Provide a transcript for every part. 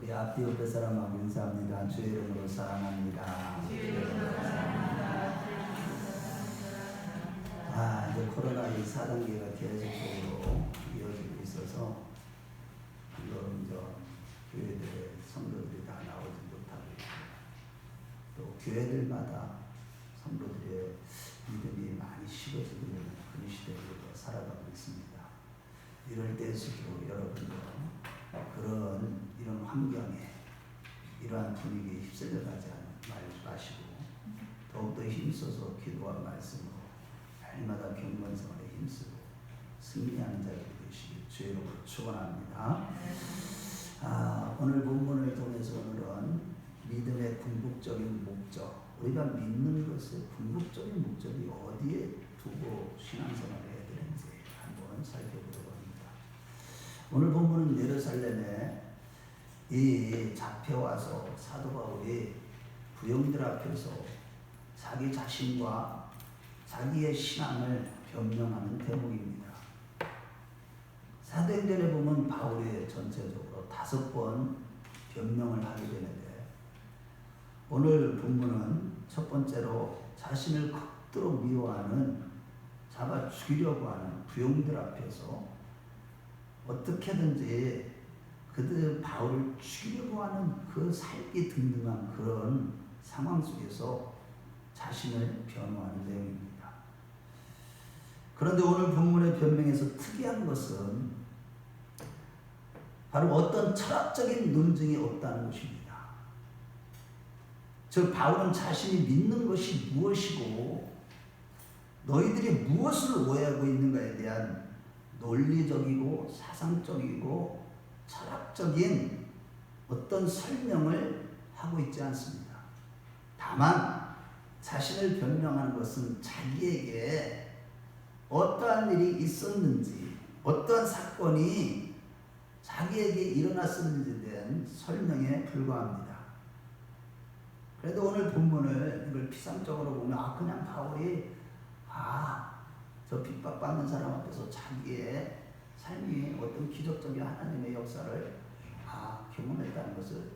우리 앞뒤 옆에 사람하고 인사합니다. 주의 이름으로 사랑합니다. 이제 코로나 이 4단계가 계속적으로 이어지고 있어서 물론 이제 교회들의 성도들이 다 나오지 못하고 있고 또 교회들마다 성도들의 믿음이 많이 식어지는 그런 시대를 살아가고 있습니다. 이럴 때일수록 여러분들 이런 환경에 이러한 분위기에 휩쓸려 가지 마시고 더욱더 힘써서 기도와 말씀으로 날마다 경건생활에 힘쓰고 승리하는 자들이 되시길 주의 이름으로 축원합니다. 오늘 본문을 통해서 오늘은 믿음의 궁극적인 목적, 우리가 믿는 것의 궁극적인 목적이 어디에 두고 신앙생활을 해야 되는지 한번 살펴보려고 합니다. 오늘 본문은 예루살렘에 잡혀와서 사도 바울이 부형들 앞에서 자기 자신과 자기의 신앙을 변명하는 대목입니다. 사도행전에 보면 바울이 전체적으로 5번 변명을 하게 되는데 오늘 본문은 첫 번째로 자신을 극도로 미워하는, 잡아 죽이려고 하는 부형들 앞에서 어떻게든지 그들 바울을 죽이려고 하는 그 살기 등등한 그런 상황 속에서 자신을 변호하는 내용입니다. 그런데 오늘 본문의 변명에서 특이한 것은 바로 어떤 철학적인 논증이 없다는 것입니다. 즉 바울은 자신이 믿는 것이 무엇이고 너희들이 무엇을 오해하고 있는가에 대한 논리적이고 사상적이고 철학적인 어떤 설명을 하고 있지 않습니다. 다만 자신을 변명하는 것은 자기에게 어떠한 일이 있었는지, 어떠한 사건이 자기에게 일어났었는지에 대한 설명에 불과합니다. 그래도 오늘 본문을 이걸 피상적으로 보면 그냥 바울이 저 핍박받는 사람 앞에서 자기의 삶이 어떤 기적적인 하나님의 역사를 경험했다는 것을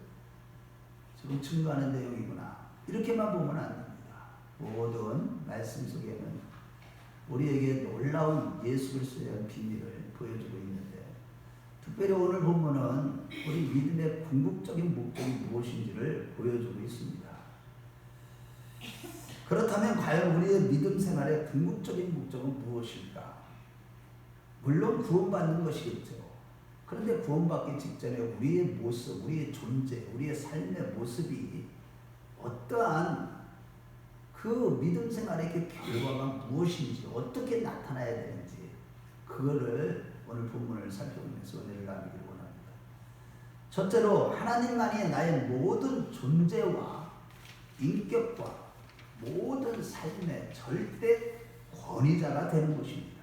지금 증거하는 내용이구나, 이렇게만 보면 안 됩니다. 모든 말씀 속에는 우리에게 놀라운 예수 그리스도에 대한 비밀을 보여주고 있는데 특별히 오늘 본문은 우리 믿음의 궁극적인 목적이 무엇인지를 보여주고 있습니다. 그렇다면 과연 우리의 믿음 생활의 궁극적인 목적은 무엇일까? 물론 구원받는 것이겠죠. 그런데 구원받기 직전에 우리의 모습, 우리의 존재, 우리의 삶의 모습이 어떠한 그 믿음 생활의 그 결과가 무엇인지, 어떻게 나타나야 되는지 그거를 오늘 본문을 살펴보면서 은혜를 나누기를 원합니다. 첫째로 하나님만이 나의 모든 존재와 인격과 모든 삶의 절대 권위자가 되는 것입니다.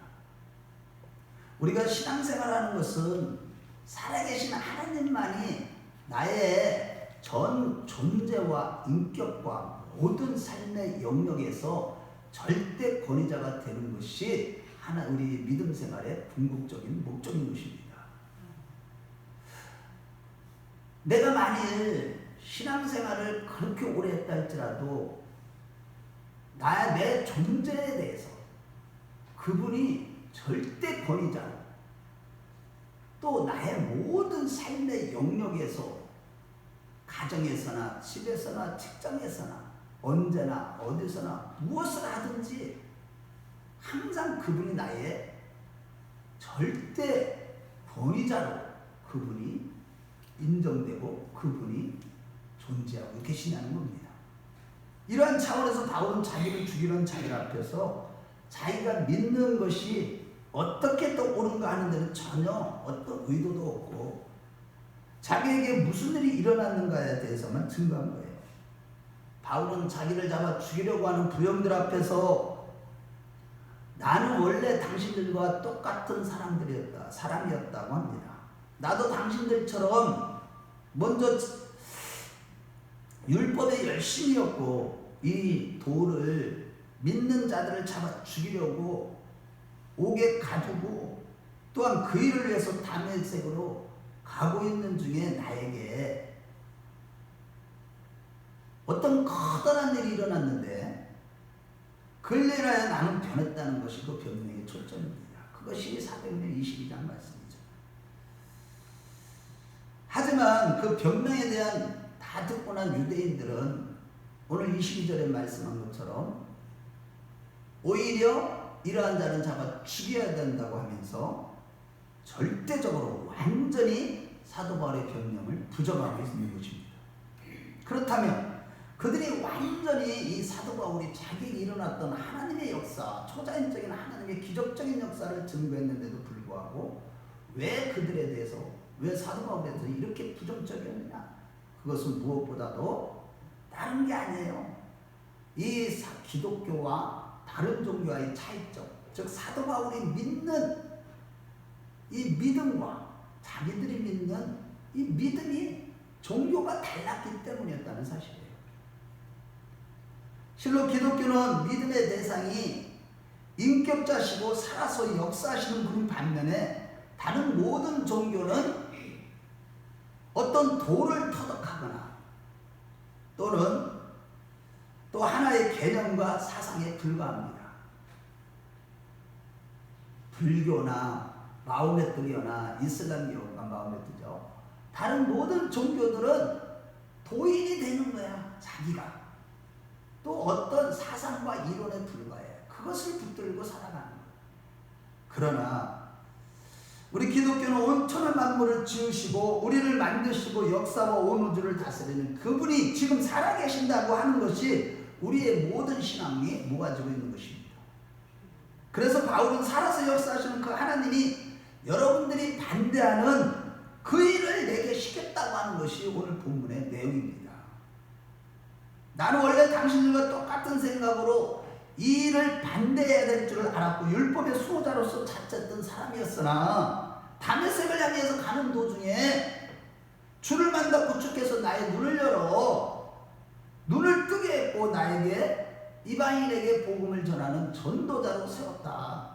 우리가 신앙생활하는 것은 살아계신 하나님만이 나의 전 존재와 인격과 모든 삶의 영역에서 절대 권위자가 되는 것이 우리 믿음 생활의 궁극적인 목적인 것입니다. 내가 만일 신앙생활을 그렇게 오래 했다 할지라도 내 존재에 대해서 그분이 절대 권위자로 또 나의 모든 삶의 영역에서 가정에서나 집에서나 직장에서나 언제나 어디서나 무엇을 하든지 항상 그분이 나의 절대 권위자로 그분이 인정되고 그분이 존재하고 계시냐는 겁니다. 이러한 차원에서 바울은 자기를 죽이는 자들 앞에서 자기가 믿는 것이 어떻게 또 옳은가 하는 데는 전혀 어떤 의도도 없고 자기에게 무슨 일이 일어났는가에 대해서만 증거한 거예요. 바울은 자기를 잡아 죽이려고 하는 부형들 앞에서 나는 원래 당신들과 똑같은 사람이었다고 합니다. 나도 당신들처럼 먼저 율법에 열심이었고 이 돌을 믿는 자들을 잡아 죽이려고 옥에 가두고 또한 그 일을 위해서 담의색으로 가고 있는 중에 나에게 엄청난 일이 일어났는데 그걸로 인하여 나는 변했다는 것이 그 변명의 초점입니다. 그것이 사도행전 22장 말씀이죠. 하지만 그 변명에 대한 다 듣고 난 유대인들은 오늘 22절에 말씀한 것처럼 오히려 이러한 자는 잡아 죽여야 된다고 하면서 절대적으로 완전히 사도 바울의 변명을 부정하고 있는 것입니다. 그렇다면 그들이 완전히 이 사도 바울이 자기에게 일어났던 하나님의 역사, 초자연적인 하나님의 기적적인 역사를 증거했는데도 불구하고 왜 그들에 대해서, 왜 사도 바울에 대해서 이렇게 부정적이었느냐? 그것은 무엇보다도 다른 게 아니에요. 이 기독교와 다른 종교와의 차이점, 즉 사도 바울이 믿는 이 믿음과 자기들이 믿는 이 믿음이 종교가 달랐기 때문이었다는 사실이에요. 실로 기독교는 믿음의 대상이 인격자시고 살아서 역사하시는 분인 반면에 다른 모든 종교는 어떤 도를 터득하거나 또는 또 하나의 개념과 사상에 불과합니다. 불교나 마호메트교나 이슬람교가 마호메트죠. 다른 모든 종교들은 도인이 되는 거야, 자기가. 또 어떤 사상과 이론에 불과해. 그것을 붙들고 살아가는 거야. 그러나 우리 기독교는 온천한 만물을 지으시고 우리를 만드시고 역사와 온 우주를 다스리는 그분이 지금 살아계신다고 하는 것이 우리의 모든 신앙이 모아지고 있는 것입니다. 그래서 바울은 살아서 역사하시는 그 하나님이 여러분들이 반대하는 그 일을 내게 시켰다고 하는 것이 오늘 본문의 내용입니다. 나는 원래 당신들과 똑같은 생각으로 이 일을 반대해야 될 줄 알았고 율법의 수호자로서 찾았던 사람이었으나 다메섹을 향해서 가는 도중에 주를 만났고 주께서 나의 눈을 열어 눈을 뜨게 했고 나에게 이방인에게 복음을 전하는 전도자로 세웠다.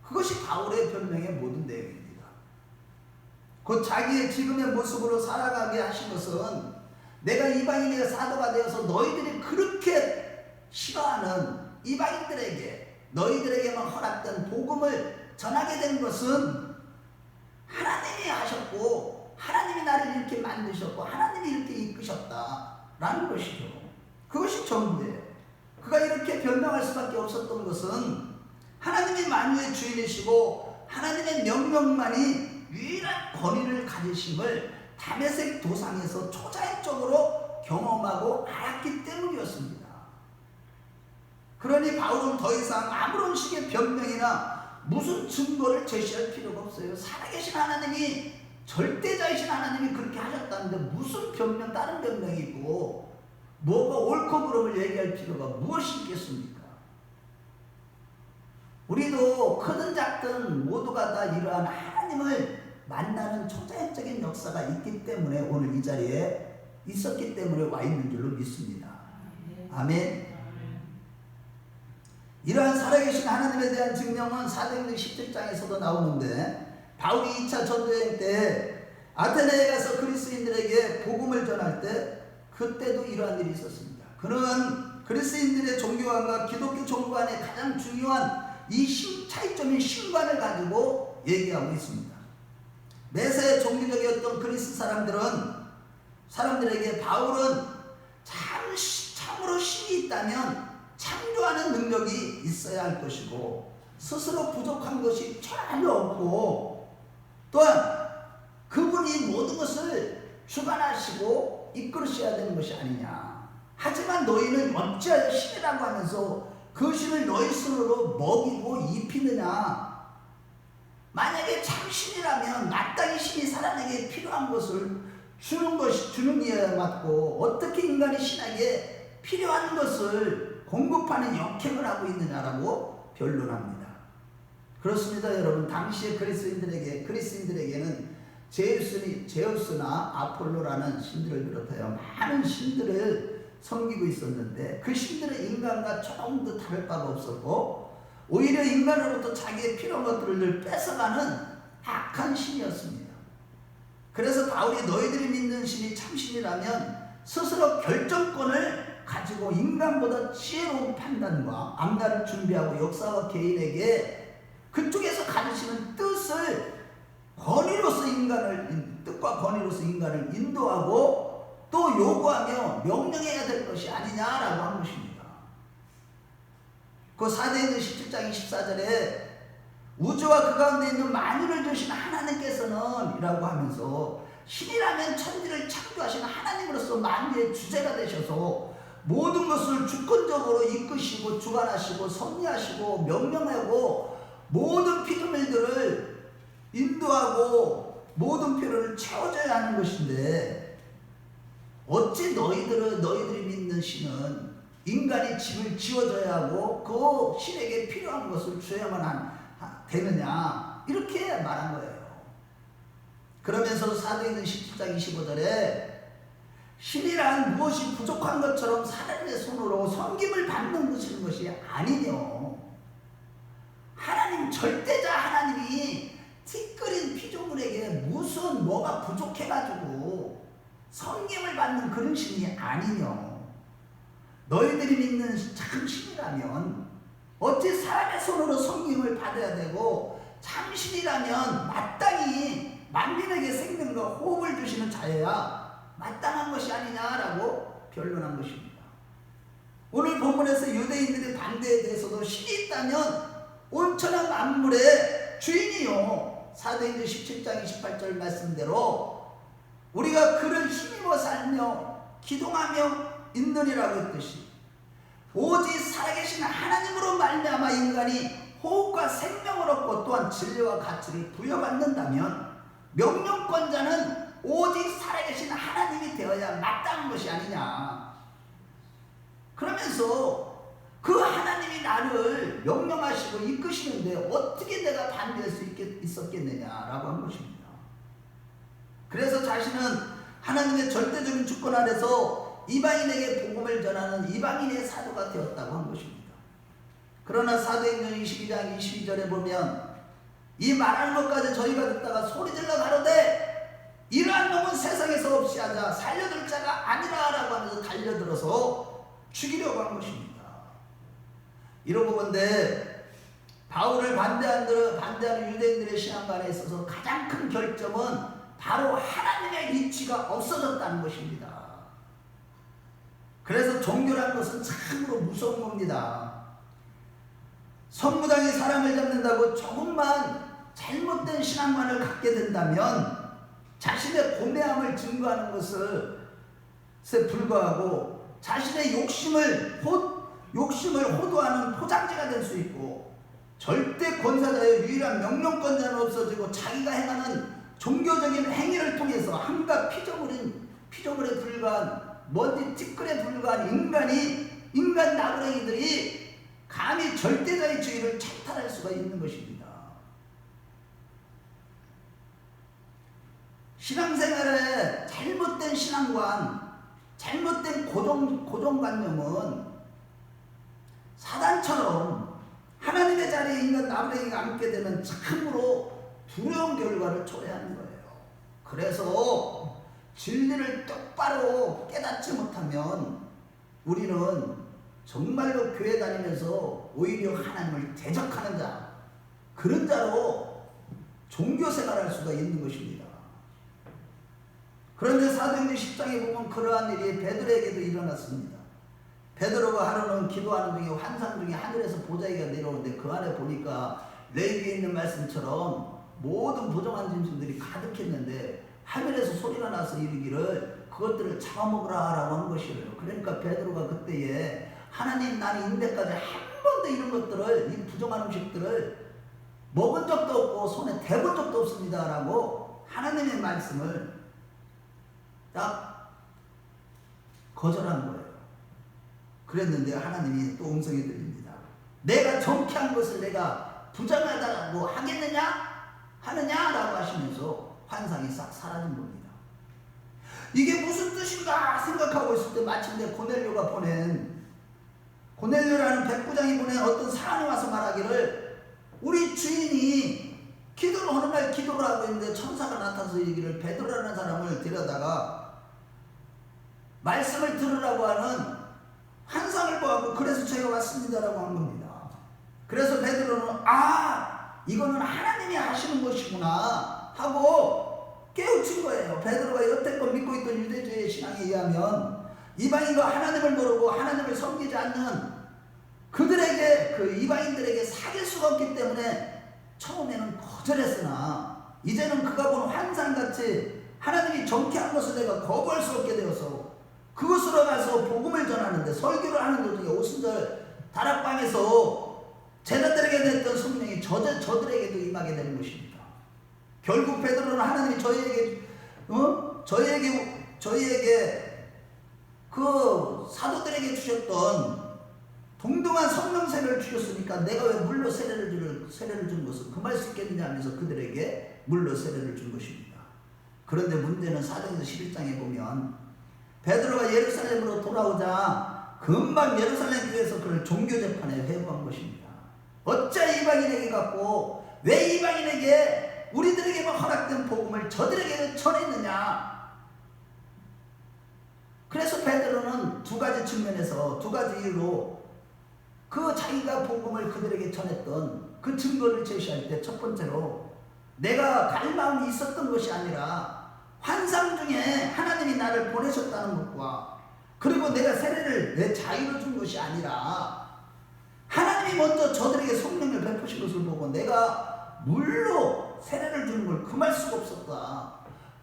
그것이 바울의 변명의 모든 내용입니다. 곧 자기의 지금의 모습으로 살아가게 하신 것은 내가 이방인의 사도가 되어서 너희들이 그렇게 싫어하는 이방인들에게 너희들에게만 허락된 복음을 전하게 된 것은 하나님이 하셨고 하나님이 나를 이렇게 만드셨고 하나님이 이렇게 이끄셨다라는 것이죠. 그것이 전부예요. 그가 이렇게 변명할 수밖에 없었던 것은 하나님이 만유의 주인이시고 하나님의 명령만이 유일한 권위를 가지심을 다메섹 도상에서 초자연적으로 경험하고 알았기 때문이었습니다. 그러니 바울은 더 이상 아무런 식의 변명이나 무슨 증거를 제시할 필요가 없어요. 살아계신 하나님이, 절대자이신 하나님이 그렇게 하셨다는데 무슨 변명, 다른 변명이 있고 뭐가 옳고 그름을 얘기할 필요가 무엇이 있겠습니까? 우리도 크든 작든 모두가 다 이러한 하나님을 만나는 초자연적인 역사가 있기 때문에 오늘 이 자리에 있었기 때문에 와 있는 줄로 믿습니다. 아멘. 이러한 살아계신 하나님에 대한 증명은 사도행전 17장에서도 나오는데 바울이 2차 전도여행 때 아테네에 가서 그리스인들에게 복음을 전할 때 그때도 이러한 일이 있었습니다. 그는 그리스인들의 종교관과 기독교 종교관의 가장 중요한 이 차이점인 신관을 가지고 얘기하고 있습니다. 매사에 종교적이었던 그리스 사람들에게 바울은 참으로 신이 있다면 창조하는 능력이 있어야 할 것이고 스스로 부족한 것이 전혀 없고 또한 그분이 모든 것을 주관하시고 이끌으셔야 되는 것이 아니냐. 하지만 너희는 어찌하여 신이라고 하면서 그 신을 너희 손으로 먹이고 입히느냐. 만약에 참 신이라면 마땅히 신이 사람에게 필요한 것을 주는 이에 맞고 어떻게 인간이 신에게 필요한 것을 공급하는 역행을 하고 있느냐라고 변론합니다. 그렇습니다, 여러분. 당시의 그리스인들에게는 제우스나 아폴로라는 신들을 비롯하여 많은 신들을 섬기고 있었는데 그 신들은 인간과 조금도 다를 바가 없었고 오히려 인간으로부터 자기의 필요한 것들을 뺏어가는 악한 신이었습니다. 그래서 바울이 너희들이 믿는 신이 참신이라면 스스로 결정권을 가지고 인간보다 지혜로운 판단과 앞날을 준비하고 역사와 개인에게 그쪽에서 가르치는 뜻과 권위로서 인간을 인도하고 또 요구하며 명령해야 될 것이 아니냐라고 한 것입니다. 그 사도행전 17장 24절에 우주와 그 가운데 있는 만유를 주신 하나님께서는 이라고 하면서 신이라면 천지를 창조하시는 하나님으로서 만유의 주제가 되셔서 모든 것을 주권적으로 이끄시고 주관하시고 섭리하시고 명령하고 모든 피조물들을 인도하고 모든 필요를 채워줘야 하는 것인데 어찌 너희들이 믿는 신은 인간이 집을 지어줘야 하고 그 신에게 필요한 것을 줘야만 되느냐 이렇게 말한 거예요. 그러면서 사도행전 17장 25절에 신이란 무엇이 부족한 것처럼 사람의 손으로 섬김을 받는 것이 아니뇨. 하나님 절대자 하나님이 티끌인 피조물에게 무슨 뭐가 부족해가지고 섬김을 받는 그런 신이 아니뇨. 너희들이 믿는 참 신이라면 어찌 사람의 손으로 섬김을 받아야 되고 참 신이라면 마땅히 만민에게 생명과 호흡을 주시는 자여야 마땅한 것이 아니냐라고 변론한 것입니다. 오늘 본문에서 유대인들의 반대에 대해서도 신이 있다면 온천한 만물의 주인이요. 사도행전 17장 28절 말씀대로 우리가 그를 힘입어 살며 기동하며 있느니라고 했듯이 오직 살아계신 하나님으로 말미암아 인간이 호흡과 생명을 얻고 또한 진리와 가치를 부여받는다면 명령권자는 오직 살아계신 하나님이 되어야 마땅한 것이 아니냐. 그러면서 그 하나님이 나를 명령하시고 이끄시는데 어떻게 내가 반대할 수 있었겠느냐라고 한 것입니다. 그래서 자신은 하나님의 절대적인 주권 아래서 이방인에게 복음을 전하는 이방인의 사도가 되었다고 한 것입니다. 그러나 사도행전 22장 22절에 보면 이 말하는 것까지 저희가 듣다가 소리질러 가로되 이러한 놈은 세상에서 없이 하자 살려둘 자가 아니라 라고 하면서 달려들어서 죽이려고 한 것입니다. 이러고 본데 바울을 반대하는 유대인들의 신앙관에 있어서 가장 큰 결점은 바로 하나님의 이치가 없어졌다는 것입니다. 그래서 종교라는 것은 참으로 무서운 겁니다. 선무당이 사람을 잡는다고 조금만 잘못된 신앙관을 갖게 된다면 자신의 고매함을 증거하는 것에 불과하고 자신의 욕심을 호도하는 포장지가 될 수 있고 절대 권사자의 유일한 명령권자는 없어지고 자기가 행하는 종교적인 행위를 통해서 한갖 피조물에 불과한 먼지 티끌에 불과한 인간 나부랭이들이 감히 절대자의 주의를 찬탈할 수가 있는 것입니다. 신앙생활에 잘못된 신앙관, 잘못된 고정관념은 사단처럼 하나님의 자리에 있는 나부랭이가 앉게 되면 참으로 두려운 결과를 초래하는 거예요. 그래서 진리를 똑바로 깨닫지 못하면 우리는 정말로 교회 다니면서 오히려 하나님을 대적하는 자, 그런 자로 종교 생활할 수가 있는 것입니다. 그런데 사도행전 10장에 보면 그러한 일이 베드로에게도 일어났습니다. 베드로가 하루는 기도하는 중에 환상 중에 하늘에서 보자기가 내려오는데 그 안에 보니까 레위기에 있는 말씀처럼 모든 부정한 짐승들이 가득했는데 하늘에서 소리가 나서 이르기를 그것들을 잡아먹으라 라고 한 것이에요. 그러니까 베드로가 그때에 하나님, 나는 인대까지 한 번도 이런 것들을, 이 부정한 음식들을 먹은 적도 없고 손에 대본 적도 없습니다 라고 하나님의 말씀을 딱 거절한 거예요. 그랬는데 하나님이 또 음성이 들립니다. 내가 정쾌한 것을 내가 부정하다고 하겠느냐? 하느냐라고 하시면서 환상이 싹 사라진 겁니다. 이게 무슨 뜻인가 생각하고 있을 때 마침내 고넬료라는 백부장이 보낸 어떤 사람이 와서 말하기를 우리 주인이 기도를 어느 날 기도를 하고 있는데 천사가 나타나서 얘기를 베드로라는 사람을 데려다가 말씀을 들으라고 하는 환상을 보았고 그래서 제가 왔습니다라고 한 겁니다. 그래서 베드로는 이거는 하나님이 하시는 것이구나 하고 깨우친 거예요. 베드로가 여태껏 믿고 있던 유대주의 신앙에 의하면 이방인과 하나님을 모르고 하나님을 섬기지 않는 그들에게, 그 이방인들에게 사귈 수가 없기 때문에 처음에는 거절했으나 이제는 그가 본 환상같이 하나님이 정케한 것을 내가 거부할 수 없게 되어서 그곳으로 가서 복음을 전하는데, 설교를 하는 도중에 오순절 다락방에서 제자들에게 냈던 성령이 저들에게도 임하게 되는 것입니다. 결국 베드로는 하나님이 저희에게 그 사도들에게 주셨던 동등한 성령 세례를 주셨으니까 내가 왜 물로 세례를 준 것을 금할 수 있겠느냐 하면서 그들에게 물로 세례를 준 것입니다. 그런데 문제는 사도행전 11장에 보면 베드로가 예루살렘으로 돌아오자 금방 예루살렘 교회에서 그를 종교재판에 회부한 것입니다. 어찌 이방인에게 갖고 왜 이방인에게 우리들에게만 허락된 복음을 저들에게 전했느냐. 그래서 베드로는 두 가지 측면에서, 두 가지 이유로 그 자기가 복음을 그들에게 전했던 그 증거를 제시할 때, 첫 번째로 내가 갈 마음이 있었던 것이 아니라 환상 중에 하나님이 나를 보내셨다는 것과, 그리고 내가 세례를 내 자유로 준 것이 아니라 하나님이 먼저 저들에게 성령을 베푸신 것을 보고 내가 물로 세례를 주는 걸 금할 수가 없었다.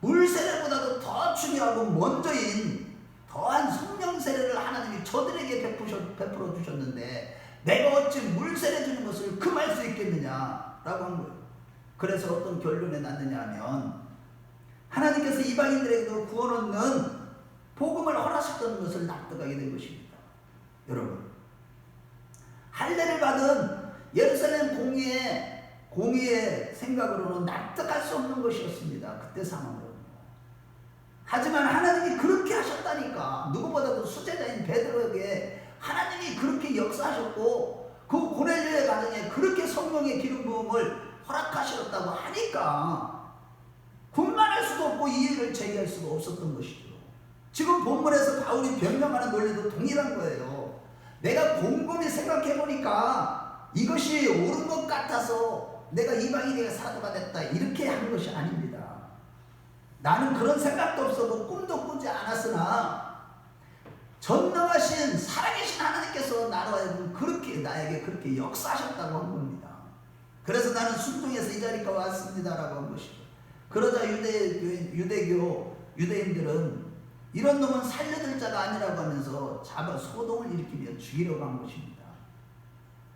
물 세례보다도 더 중요하고 먼저인 더한 성령 세례를 하나님이 저들에게 베풀어 주셨는데 내가 어찌 물 세례 주는 것을 금할 수 있겠느냐라고 한 거예요. 그래서 어떤 결론에 났느냐 하면, 하나님께서 이방인들에게도 구원 얻는 복음을 허락하셨다는 것을 납득하게 된 것입니다. 여러분, 할례를 받은 예루살렘 공의의 생각으로는 납득할 수 없는 것이었습니다. 그때 상황으로는. 하지만 하나님이 그렇게 하셨다니까. 누구보다도 수제자인 베드로에게 하나님이 그렇게 역사하셨고 그 고넬료의 가정에 그렇게 성령의 기름 부음을 허락하셨다고 하니까 군만할 수도 없고 이의를 제기할 수가 없었던 것이죠. 지금 본문에서 바울이 변명하는 논리도 동일한 거예요. 내가 곰곰이 생각해보니까 이것이 옳은 것 같아서 내가 이방인에게 사도가 됐다, 이렇게 한 것이 아닙니다. 나는 그런 생각도 없어도 꿈도 꾸지 않았으나 전능하신 살아계신 하나님께서 나에게 그렇게 역사하셨다고 한 겁니다. 그래서 나는 순종해서 이 자리까지 왔습니다라고 한 것이죠. 그러자 유대인들은 이런 놈은 살려들 자가 아니라고 하면서 잡아 소동을 일으키며 죽이려고 한 것입니다.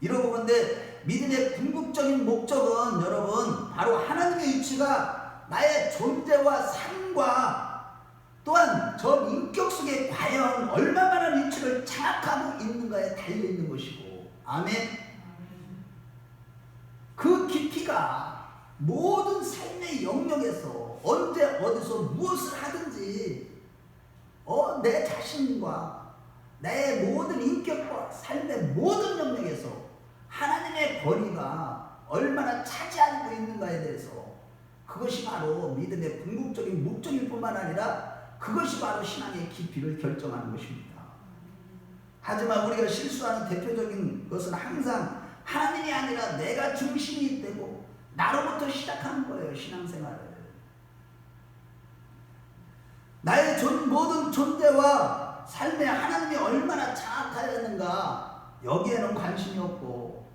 이러고 본데 믿음의 궁극적인 목적은 여러분 바로 하나님의 위치가 나의 존재와 삶과 또한 저 인격 속에 과연 얼마만한 위치를 장악하고 있는가에 달려있는 것이고, 아멘. 그 깊이가 모든 삶의 영역에서 언제 어디서 무엇을 하든지 내 자신과 내 모든 인격과 삶의 모든 영역에서 하나님의 권위가 얼마나 차지하고 있는가에 대해서, 그것이 바로 믿음의 궁극적인 목적일 뿐만 아니라 그것이 바로 신앙의 깊이를 결정하는 것입니다. 하지만 우리가 실수하는 대표적인 것은 항상 하나님이 아니라 내가 중심이 되고 나로부터 시작하는 거예요. 신앙생활을. 나의 모든 존재와 삶에 하나님이 얼마나 장악하였는가, 여기에는 관심이 없고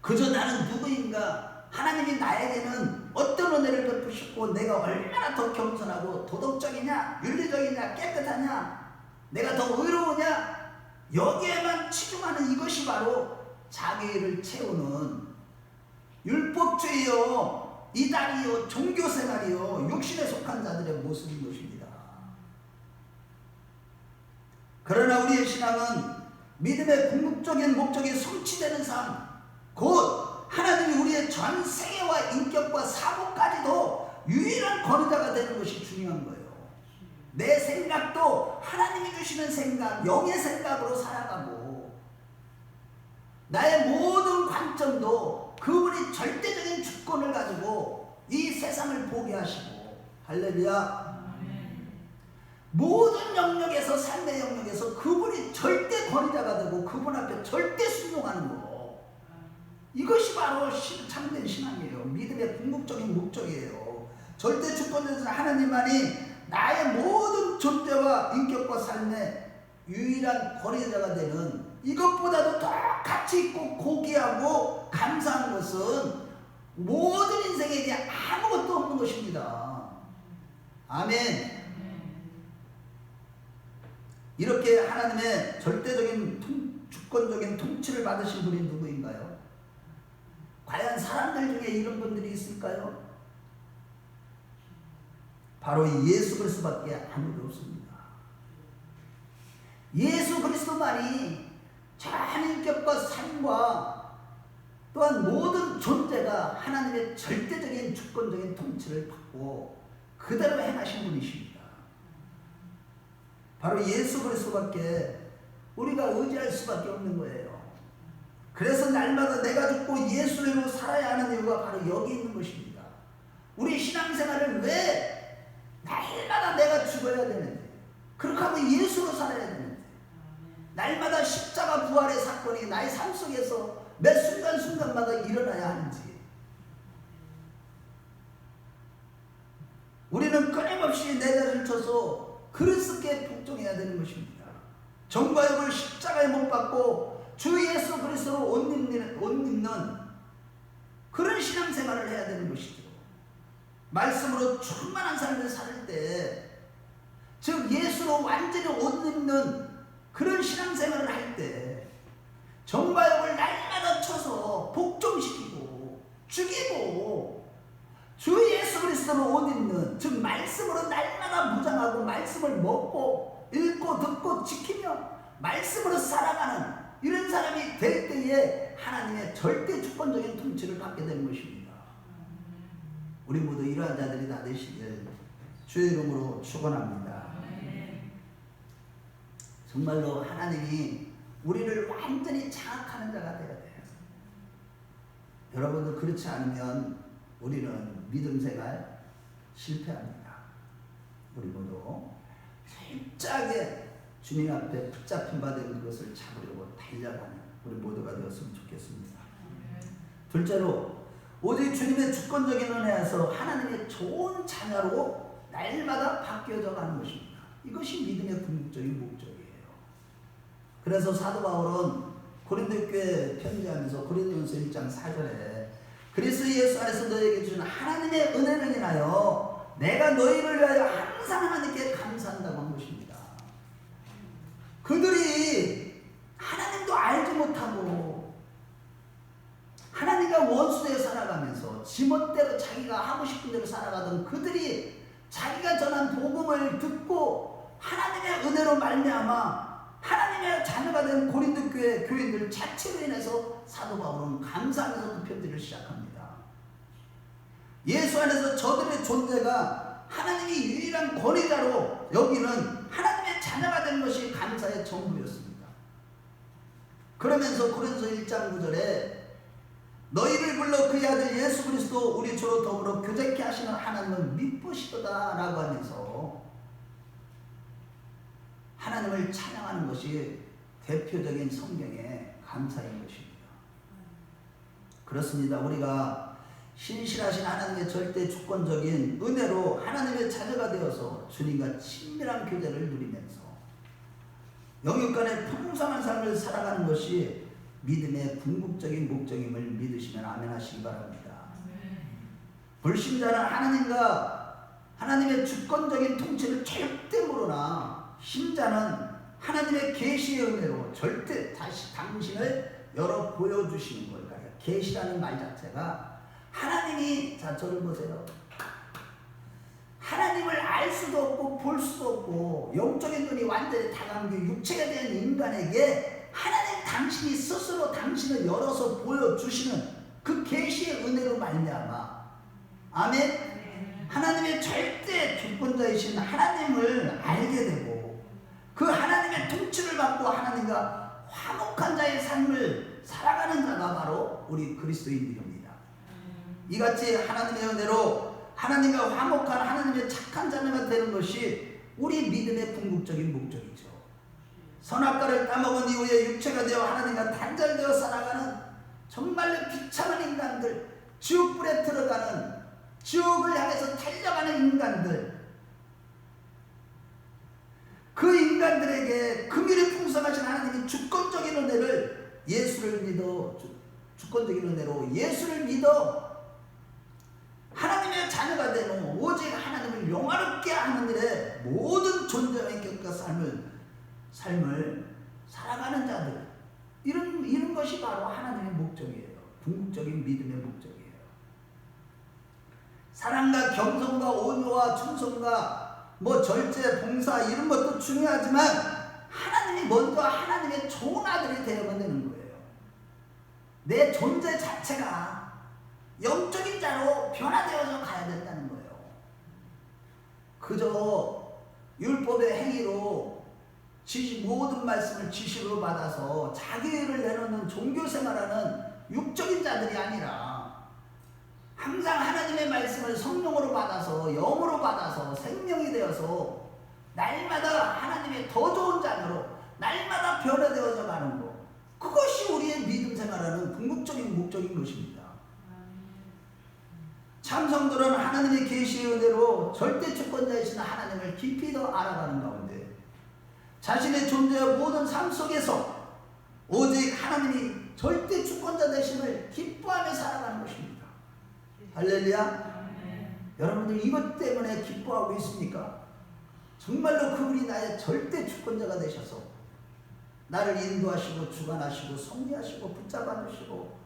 그저 나는 누구인가, 하나님이 나에게는 어떤 은혜를 베푸셨고 내가 얼마나 더 겸손하고 도덕적이냐, 윤리적이냐, 깨끗하냐, 내가 더 의로우냐, 여기에만 치중하는 이것이 바로 자기를 채우는 율법주의요, 이단이요, 종교생활이요, 육신에 속한 자들의 모습인 것입니다. 그러나 우리의 신앙은 믿음의 궁극적인 목적이 성취되는 삶, 곧 하나님이 우리의 전 생애와 인격과 사고까지도 유일한 권위자가 되는 것이 중요한 거예요. 내 생각도 하나님이 주시는 생각, 영의 생각으로 살아가고, 나의 모든 관점도 그분이 절대적인 주권을 가지고 이 세상을 보게 하시고, 할렐루야. 모든 영역에서, 삶의 영역에서 그분이 절대 권위자가 되고 그분 앞에 절대 순종하는 거. 이것이 바로 참된 신앙이에요. 믿음의 궁극적인 목적이에요. 절대 주권자는 하나님만이 나의 모든 존재와 인격과 삶의 유일한 권위자가 되는, 이것보다도 더 가치 있고 고귀하고 감사한 것은 모든 인생에 대해 아무것도 없는 것입니다. 아멘. 이렇게 하나님의 절대적인 주권적인 통치를 받으신 분이 누구인가요? 과연 사람들 중에 이런 분들이 있을까요? 바로 예수 그리스도밖에 아무도 없습니다. 예수 그리스도만이 전인격과 삶과 또한 모든 존재가 하나님의 절대적인 주권적인 통치를 받고 그대로 행하신 분이십니다. 바로 예수 그리스도밖에 우리가 의지할 수밖에 없는 거예요. 그래서 날마다 내가 죽고 예수로 살아야 하는 이유가 바로 여기 있는 것입니다. 우리 신앙생활을 왜 날마다 내가 죽어야 되는데, 그렇게 하면 예수로 살아야 되는데, 날마다 십자가 부활의 사건이 나의 삶 속에서 매 순간순간마다 일어나야 하는지, 우리는 끊임없이 내 자신을 쳐서 그리스도께 복종해야 되는 것입니다. 정과 욕을 십자가에 못 박고 주 예수 그리스도로 옷 입는 그런 신앙생활을 해야 되는 것이죠. 말씀으로 충만한 삶을 살 때, 즉 예수로 완전히 옷 입는 그런 신앙생활을 할 때 정과 욕을 날마다 쳐서 복종시키고 죽이고 주 예수 그리스도로 옷 입는, 즉 말씀으로 날마다 무장하고 말씀을 먹고 읽고 듣고 지키며 말씀으로 살아가는 이런 사람이 될 때에 하나님의 절대 주권적인 통치를 받게 되는 것입니다. 우리 모두 이러한 자들이 다 되시길 주의 이름으로 축원합니다. 정말로 하나님이 우리를 완전히 장악하는 자가 되어야 돼요. 여러분도 그렇지 않으면 우리는 믿음 생활 실패합니다. 우리 모두 철저하게 주님 앞에 붙잡힌 바 된 그것을 잡으려고 달려가는 우리 모두가 되었으면 좋겠습니다. 둘째로, 오직 주님의 주권적인 은혜에서 하나님의 좋은 자녀로 날마다 바뀌어져 가는 것입니다. 이것이 믿음의 궁극적인 목적이에요. 그래서 사도 바울은 고린도 교회에 편지하면서 고린도전서 1장 4절에 그리스도 예수 안에서 너에게 주신 하나님의 은혜를 인하여 내가 너희를 위하여 항상 하나님께 감사한다고 한 것입니다. 그들이 하나님도 알지 못하고 하나님과 원수되어 살아가면서 지멋대로 자기가 하고 싶은 대로 살아가던 그들이 자기가 전한 복음을 듣고 하나님의 은혜로 말미암아 하나님의 자녀가 된 고린도 교회 교인들 자체로 인해서 사도 바울은 감사하면서 그 편지를 시작합니다. 예수 안에서 저들의 존재가 하나님이 유일한 권위자로 여기는 하나님의 자녀가 된 것이 감사의 전부였습니다. 그러면서 고린도서 1장 9절에 너희를 불러 그의 아들 예수 그리스도 우리 주로 더불어 교제케 하시는 하나님은 미쁘시도다 라고 하면서 하나님을 찬양하는 것이 대표적인 성경의 감사인 것입니다. 그렇습니다. 우리가 신실하신 하나님의 절대 주권적인 은혜로 하나님의 자녀가 되어서 주님과 친밀한 교제를 누리면서 영육간의 풍성한 삶을 살아가는 것이 믿음의 궁극적인 목적임을 믿으시면 아멘 하시기 바랍니다. 불신자는 하나님과 하나님의 주권적인 통치를 절대 모르나 신자는 하나님의 계시의 은혜로 절대 다시 당신을 열어 보여주시는 거예요. 계시라는 말 자체가 하나님이, 자 저를 보세요. 하나님을 알 수도 없고 볼 수도 없고 영적인 눈이 완전히 다 감긴 육체가 된 인간에게 하나님 당신이 스스로 당신을 열어서 보여주시는 그 계시의 은혜로 말미암아 아멘. 하나님의 절대 주권자이신 하나님을 알게 되고 그 하나님의 통치를 받고 하나님과 화목한 자의 삶을 살아가는 자가 바로 우리 그리스도인들입니다. 이같이 하나님의 은혜로 하나님과 화목한 하나님의 착한 자녀가 되는 것이 우리 믿음의 궁극적인 목적이죠. 선악과를 따먹은 이후에 육체가 되어 하나님과 단절되어 살아가는 정말로 비참한 인간들, 지옥불에 들어가는, 지옥을 향해서 달려가는 인간들, 그 인간들에게 긍휼이 풍성하신 하나님이 주권적인 은혜를, 예수를 믿어, 주권적인 은혜로 예수를 믿어 하나님의 자녀가 되는, 오직 하나님을 영화롭게 하는 일에 모든 존재의 격과 삶을 살아가는 자들, 이런 것이 바로 하나님의 목적이에요. 궁극적인 믿음의 목적이에요. 사랑과 겸손과 온유와 충성과 절제, 봉사 이런 것도 중요하지만 하나님이 먼저 하나님의 좋은 아들이 되어야 되는 거예요. 내 존재 자체가 영적인 자로 변화되어서 가야 된다는 거예요. 그저 율법의 행위로 모든 말씀을 지식으로 받아서 자기를 내놓는 종교생활하는 육적인 자들이 아니라 항상 하나님의 말씀을 성령으로 받아서, 영으로 받아서 생명이 되어서 날마다 하나님의 더 좋은 자녀로 날마다 변화되어져 가는 것, 그것이 우리의 믿음 생활하는 궁극적인 목적인 것입니다. 참성들은 하나님의 계시의 은혜로 절대 주권자이신 하나님을 깊이 더 알아가는 가운데 자신의 존재와 모든 삶 속에서 오직 하나님이 절대 주권자 되심을 기뻐하며 살아가는 것입니다. 할렐루야. 여러분들 이것 때문에 기뻐하고 있습니까? 정말로 그분이 나의 절대 주권자가 되셔서 나를 인도하시고 주관하시고 섭리하시고 붙잡아 주시고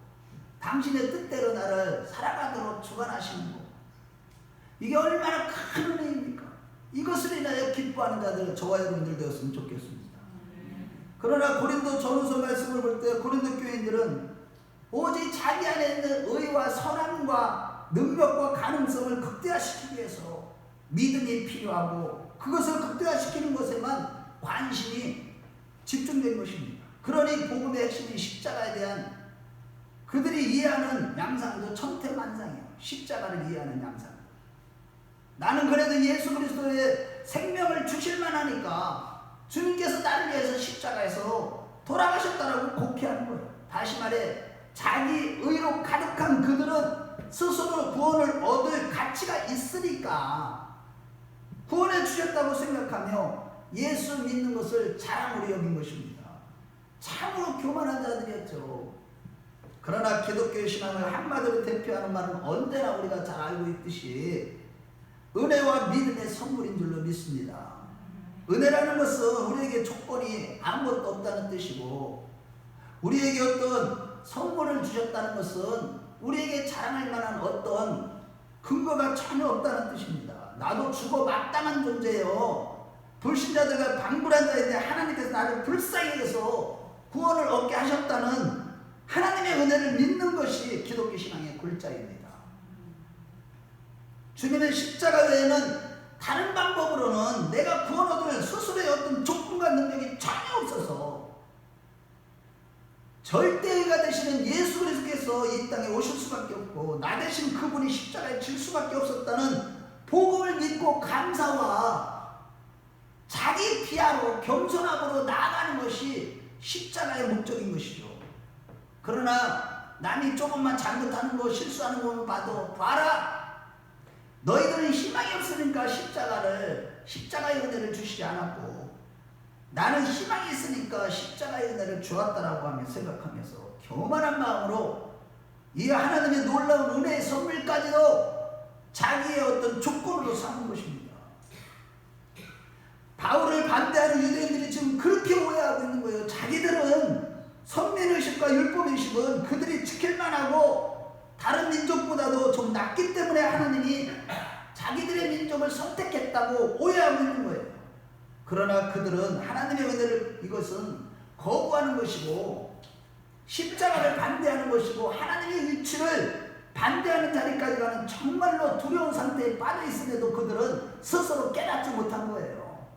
당신의 뜻대로 나를 살아가도록 주관하시는 것, 이게 얼마나 큰 은혜입니까? 이것을 인하여 기뻐하는 자들, 저와 여러분들 되었으면 좋겠습니다. 그러나 고린도 전후서 말씀을 볼 때 고린도 교인들은 오직 자기 안에 있는 의와 선함과 능력과 가능성을 극대화시키기 위해서 믿음이 필요하고 그것을 극대화시키는 것에만 관심이 집중된 것입니다. 그러니 복음의 핵심이 십자가에 대한 그들이 이해하는 양상도 천태만상이에요. 십자가를 이해하는 양상. 나는 그래도 예수 그리스도의 생명을 주실만 하니까 주님께서 나를 위해서 십자가에서 돌아가셨다라고 고백하는 거예요. 다시 말해 자기 의로 가득한 그들은 스스로 구원을 얻을 가치가 있으니까 구원해 주셨다고 생각하며 예수 믿는 것을 자랑으로 여긴 것입니다. 참으로 교만한 자들이었죠. 그러나 기독교의 신앙을 한마디로 대표하는 말은 언제나 우리가 잘 알고 있듯이 은혜와 믿음의 선물인 줄로 믿습니다. 은혜라는 것은 우리에게 조건이 아무것도 없다는 뜻이고 우리에게 어떤 선물을 주셨다는 것은 우리에게 자랑할 만한 어떤 근거가 전혀 없다는 뜻입니다. 나도 죽어 마땅한 존재예요. 불신자들과 방불한 자인데 하나님께서 나를 불쌍히 여겨서 구원을 얻게 하셨다는 하나님의 은혜를 믿는 것이 기독교 신앙의 골자입니다. 주님의 십자가 외에는 다른 방법으로는 내가 구원 얻을 스스로의 어떤 조건과 능력이 전혀 없어서 절대의가 되시는 예수 그리스도께서 이 땅에 오실 수밖에 없고 나 대신 그분이 십자가에 질 수밖에 없었다는 복음을 믿고 감사와 자기 비하로 겸손함으로 나아가는 것이 십자가의 목적인 것이죠. 그러나 남이 조금만 잘못하는 거 실수하는 것만 봐도 봐라, 너희들은 희망이 없으니까 십자가의 은혜를 주시지 않았고 나는 희망이 있으니까 십자가의 은혜를 주었다라고 하며 생각하면서 교만한 마음으로 이 하나님의 놀라운 은혜의 선물까지도 자기의 어떤 조건으로 삼은 것입니다. 바울을 반대하는 유대인들이 지금 그렇게 오해하고 있는 거예요. 자기들은 선민의식과 율법의식은 그들이 지킬만 하고 다른 민족보다도 좀 낫기 때문에 하나님이 자기들의 민족을 선택했다고 오해하고 있는 거예요. 그러나 그들은 하나님의 은혜를 이것은 거부하는 것이고 십자가를 반대하는 것이고 하나님의 위치를 반대하는 자리까지 가는 정말로 두려운 상태에 빠져 있음에도 그들은 스스로 깨닫지 못한 거예요.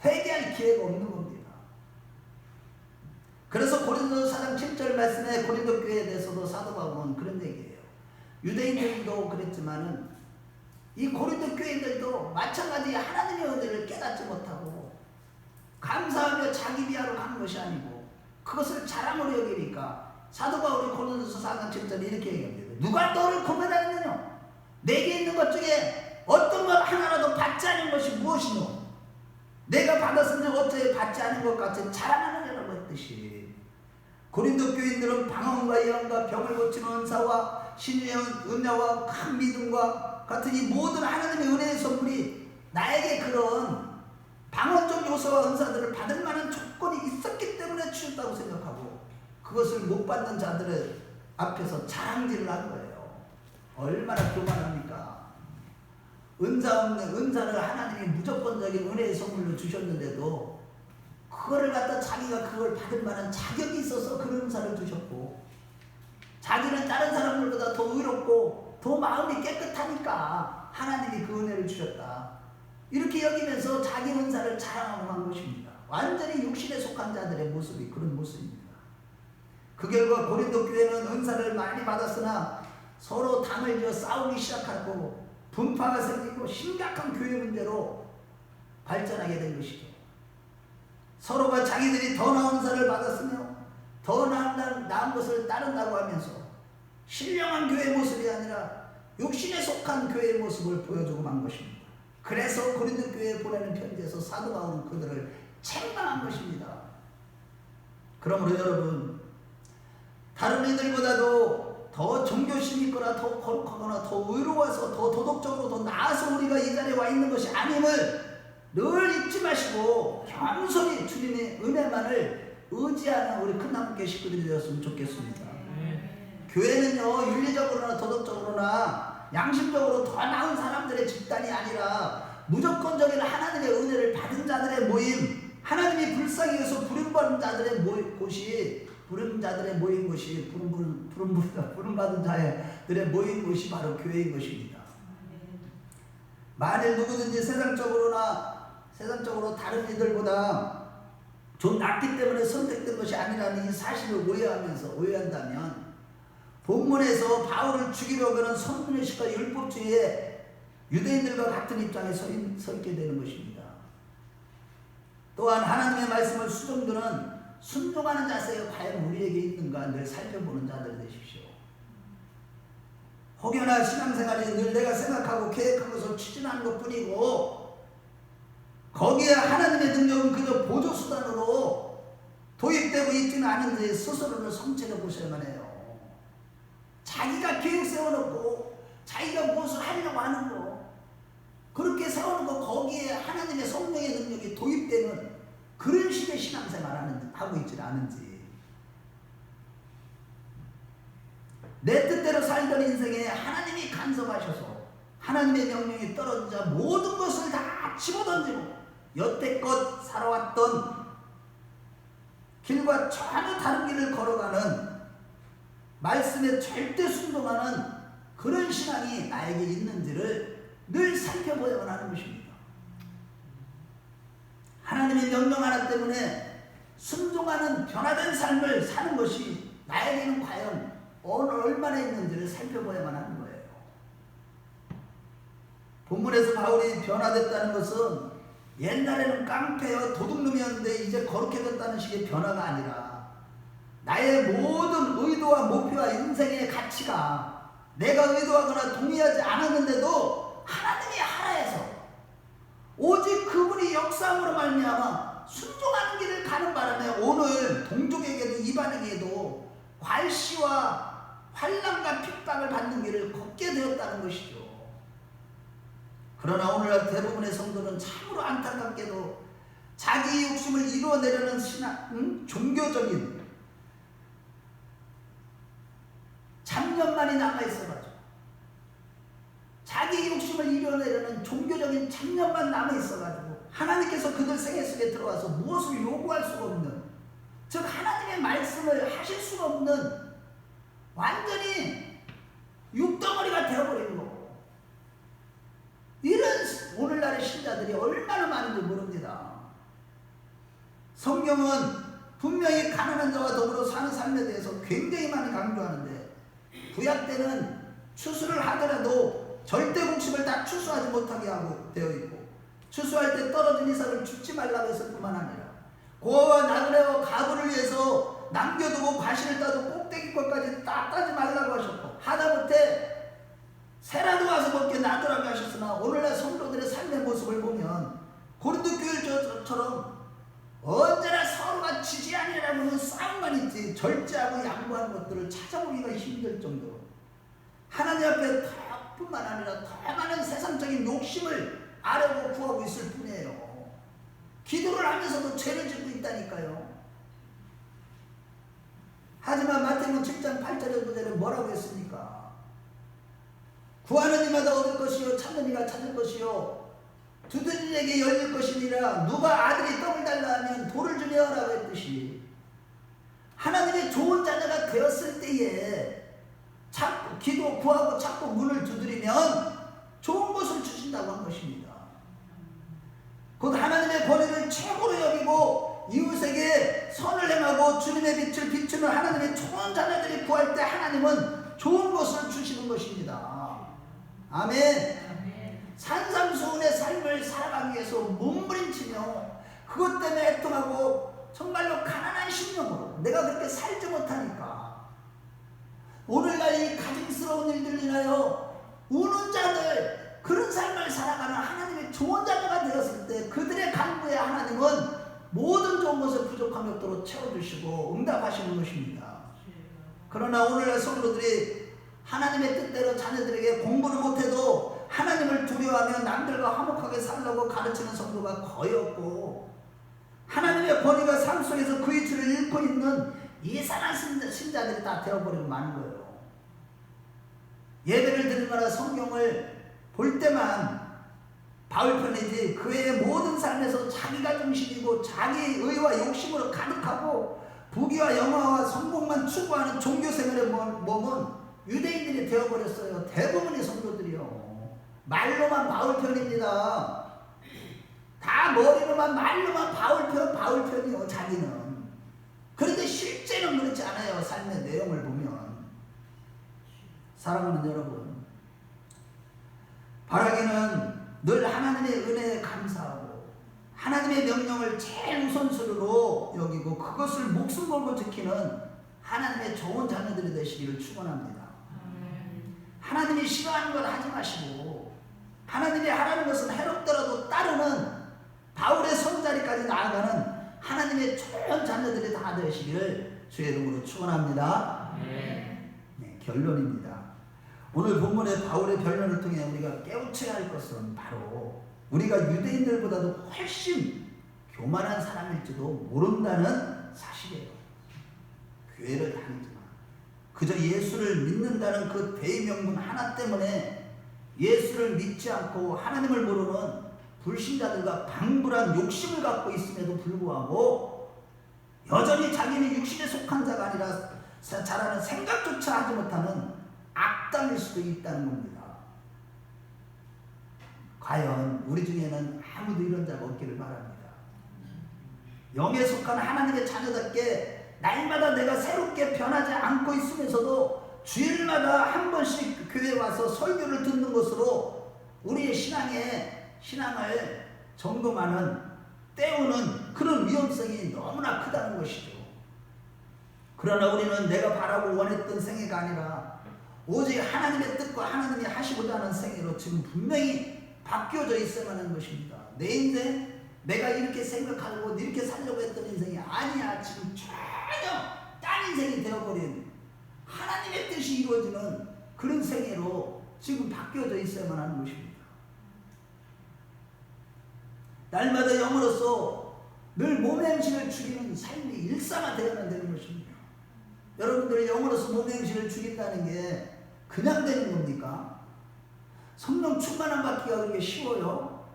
회개할 기회가 없는 겁니다. 그래서 고린도서 4장 7절 말씀에 고린도 교회에 대해서도 사도 바울은 그런 얘기예요. 유대인들도 그랬지만은 이 고린도 교인들도 마찬가지 하나님의 은혜를 깨닫지 못하고 감사하며 자기 비하로 하는 것이 아니고 그것을 자랑으로 여기니까 사도 바울이 고린도서 4장 7절에 이렇게 얘기합니다. 누가 너를 고면하였느냐? 내게 있는 것 중에 어떤 것 하나라도 받지 않은 것이 무엇이뇨? 내가 받았으니 어째 받지 않은 것 같이 자랑하느냐라고 했듯이 고린도 교인들은 방언과 예언과 병을 고치는 은사와 신의 은혜와 큰 믿음과 같은 이 모든 하나님의 은혜의 선물이 나에게 그런 방언적 요소와 은사들을 받을 만한 조건이 있었기 때문에 주셨다고 생각하고 그것을 못 받는 자들의 앞에서 자랑질을 한 거예요. 얼마나 교만합니까? 은사 없는 은사를 하나님이 무조건적인 은혜의 선물로 주셨는데도 그거를 갖다 자기가 그걸 받을 만한 자격이 있어서 그런 은사를 주셨고 자기는 다른 사람들보다 더 의롭고 더 마음이 깨끗하니까 하나님이 그 은혜를 주셨다. 이렇게 여기면서 자기 은사를 자랑하고 한 것입니다. 완전히 육신에 속한 자들의 모습이 그런 모습입니다. 그 결과 고린도 교회는 은사를 많이 받았으나 서로 담을 지어 싸우기 시작하고 분파가 생기고 심각한 교회 문제로 발전하게 된 것이죠. 서로가 자기들이 더 나은 은사를 받았으며 더 나은 것을 따른다고 하면서 신령한 교회의 모습이 아니라 육신에 속한 교회의 모습을 보여주고 만 것입니다. 그래서 고린도 교회에 보내는 편지에서 사도 바울은 그들을 책망한 것입니다. 그러므로 여러분 다른 이들보다도 더 종교심이 있거나 더 거룩하거나 더 의로워서 더 도덕적으로 더 나아서 우리가 이 자리에 와 있는 것이 아님을 늘 잊지 마시고 겸손히 주님의 은혜만을 의지하는 우리 큰나무교회 식구들이 되었으면 좋겠습니다. 교회는요 윤리적으로나 도덕적으로나 양심적으로 더 나은 사람들의 집단이 아니라 무조건적인 하나님의 은혜를 받은 자들의 모임, 하나님이 불쌍히 여기서 부름받은 자들의 곳이 부름자들의 모인 곳이 부름받은 자들의 모인 곳이 바로 교회인 것입니다. 만일 누구든지 세상적으로 다른 이들보다 좀 낫기 때문에 선택된 것이 아니라는 이 사실을 오해한다면 본문에서 바울을 죽이려고 하는 선문의식과 율법주의의 유대인들과 같은 입장에 서 있게 되는 것입니다. 또한 하나님의 말씀을 수종드는 순종하는 자세가 과연 우리에게 있는가 늘 살펴보는 자들이 되십시오. 혹여나 신앙생활이 늘 내가 생각하고 계획한 것을 추진하는 것뿐이고 거기에 하나님의 능력은 그저 보조수단으로 도입되고 있지는 않은지 스스로를 성찰해 보셔야만 해요. 자기가 계획 세워놓고 자기가 무엇을 하려고 하는 거 그렇게 세워놓고 거기에 하나님의 성령의 능력이 도입되는 그런 식의 신앙생활을 하고 있지는 않은지 내 뜻대로 살던 인생에 하나님이 간섭하셔서 하나님의 명령이 떨어지자 모든 것을 다 집어던지고 여태껏 살아왔던 길과 전혀 다른 길을 걸어가는 말씀에 절대 순종하는 그런 신앙이 나에게 있는지를 늘 살펴보야만 하는 것입니다. 하나님의 명령 하나 때문에 순종하는 변화된 삶을 사는 것이 나에게는 과연 얼마나 있는지를 살펴봐야만 하는 거예요. 본문에서 바울이 변화됐다는 것은 옛날에는 깡패여 도둑놈이었는데 이제 거룩해졌다는 식의 변화가 아니라 나의 모든 의도와 목표와 인생의 가치가 내가 의도하거나 동의하지 않았는데도 하나님이 하라 해서 오직 그분이 역사함으로 말미암아 순종하는 길을 가는 바람에 오늘 동족에게도 이방에게도 괄시와 환난과 핍박을 받는 길을 걷게 되었다는 것이죠. 그러나 오늘날 대부분의 성도는 참으로 안타깝게도 자기 욕심을 이루어내려는 종교적인 잡념만이 남아있어가지고 자기 욕심을 이루어내려는 종교적인 잡념만 남아있어가지고 하나님께서 그들 생애 속에 들어와서 무엇을 요구할 수가 없는 즉 하나님의 말씀을 하실 수가 없는 완전히 육덩어리가 되어버리는 거고 이런 오늘날의 신자들이 얼마나 많은지 모릅니다. 성경은 분명히 가난한 자와 더불어 사는 삶에 대해서 굉장히 많이 강조하는데 구약 때는 추수를 하더라도 절대 곡식을 다 추수하지 못하게 하고 되어 있고, 추수할 때 떨어진 이삭을 줍지 말라고 했을 뿐만 아니라 고아와 나그네와 가부를 위해서 남겨두고 과실을 따도 꼭대기 것까지 따지 말라고 하셨고, 하다못해 새라도 와서 먹게 놔두라고 하셨으나 오늘날 성도들의 삶의 모습을 보면 고린도 교회처럼 언제나 서로가 지지 아니라고는 싸움만 있지 절제하고 양보하는 것들을 찾아보기가 힘들 정도로 하나님 앞에 더 뿐만 아니라 더 많은 세상적인 욕심을 아뢰고 구하고 있을 뿐이에요. 기도를 하면서도 죄를 짓고 있다니까요. 하지만 마태복음 7장 8절에 9절에 뭐라고 했습니까? 구하는 이마다 얻을 것이요 찾는 이가 찾을 것이요 두드리는 이에게 열릴 것이니라. 누가 아들이 떡을 달라 하면 돌을 주며 라고 했듯이, 하나님의 좋은 자녀가 되었을 때에 자꾸 기도 구하고 자꾸 문을 두드리면 좋은 것을 주신다고 한 것입니다. 곧 하나님의 권위를 최고로 여기고 이웃에게 선을 행하고 주님의 빛을 비추는 하나님의 좋은 자녀들이 구할 때 하나님은 좋은 것을 주시는 것입니다. 아멘. 산삼수훈의 삶을 살아가기 위해서 몸부림치며 그것 때문에 애통하고 정말로 가난한 심령으로 내가 그렇게 살지 못하니까 오늘날 이 가증스러운 일들로 인하여 우는 자들, 그런 삶을 살아가는 하나님의 좋은 자녀가 되었을 때 그들의 간구에 하나님은 모든 좋은 것을 부족함이 없도록 채워주시고 응답하시는 것입니다. 그러나 오늘날 성도들이 하나님의 뜻대로 자녀들에게 공부를 못해도 하나님을 두려워하며 남들과 화목하게 살라고 가르치는 성도가 거의 없고, 하나님의 권위가 삶 속에서 그 위치를 잃고 있는 이상한 신자들이 다 되어버리고 마는 거예요. 예배를 드리거나 성경을 볼 때만 바울 편이지 그 외의 모든 삶에서 자기가 중심이고 자기 의와 욕심으로 가득하고 부귀와 영화와 성공만 추구하는 종교 생활의 몸은 유대인들이 되어버렸어요. 대부분의 성도들이요. 말로만 바울 편입니다. 다 머리로만 말로만 바울 편이요. 자기는. 그런데 실제는 그렇지 않아요. 삶의 내용을 보면. 사랑하는 여러분, 바라기는 늘 하나님의 은혜에 감사하고 하나님의 명령을 제일 우선순위로 여기고 그것을 목숨 걸고 지키는 하나님의 좋은 자녀들이 되시기를 축원합니다. 하나님이 싫어하는 걸 하지 마시고 하나님이 하라는 것은 해롭더라도 따르는 바울의 손자리까지 나아가는 하나님의 좋은 자녀들이 다 되시기를 주의 이름으로 축원합니다. 네, 결론입니다. 오늘 본문의 바울의 변론을 통해 우리가 깨우쳐야 할 것은 바로 우리가 유대인들보다도 훨씬 교만한 사람일지도 모른다는 사실이에요. 교회를 다니지만 그저 예수를 믿는다는 그 대명분 하나 때문에 예수를 믿지 않고 하나님을 모르는 불신자들과 방불한 욕심을 갖고 있음에도 불구하고 여전히 자기는 육신에 속한 자가 아니라 자라는 생각조차 하지 못하는 악당일 수도 있다는 겁니다. 과연 우리 중에는 아무도 이런 자가 없기를 바랍니다. 영에 속한 하나님의 자녀답게 날마다 내가 새롭게 변하지 않고 있으면서도 주일마다 한 번씩 교회에 와서 설교를 듣는 것으로 우리의 신앙을 점검하는, 때우는 그런 위험성이 너무나 크다는 것이죠. 그러나 우리는 내가 바라고 원했던 생애가 아니라 오직 하나님의 뜻과 하나님이 하시고자 하는 생애로 지금 분명히 바뀌어져 있어야만 하는 것입니다. 내 인생, 내가 이렇게 생각하고 이렇게 살려고 했던 인생이 아니야. 지금 전혀 딴 인생이 되어버린 하나님의 뜻이 이루어지는 그런 생애로 지금 바뀌어져 있어야만 하는 것입니다. 날마다 영으로서 늘 몸의 행실을 죽이는 삶이 일상화되어야만 되는 것입니다. 여러분들이 영으로서 몸의 행실을 죽인다는 게 그냥 되는 겁니까? 성령 충만함 받기가 그렇게 쉬워요?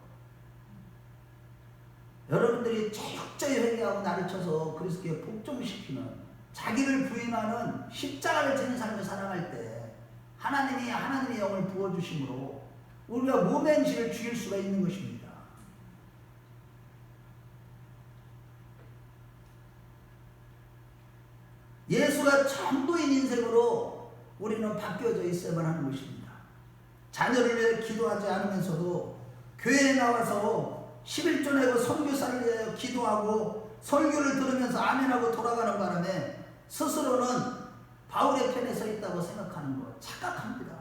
여러분들이 철저히 회개하고 나를 쳐서 그리스도께 복종시키는, 자기를 부인하는 십자가를 지는 삶을 살아갈 때 하나님이 하나님의 영을 부어주심으로 우리가 몸의 행실을 죽일 수가 있는 것입니다. 예수가 전부인 인생으로 우리는 바뀌어져 있어야만 하는 것입니다. 자녀를 위해 기도하지 않으면서도 교회에 나와서 11조 내고 선교사를 위하여 기도하고 설교를 들으면서 아멘하고 돌아가는 바람에 스스로는 바울의 편에 서 있다고 생각하는 것 착각합니다.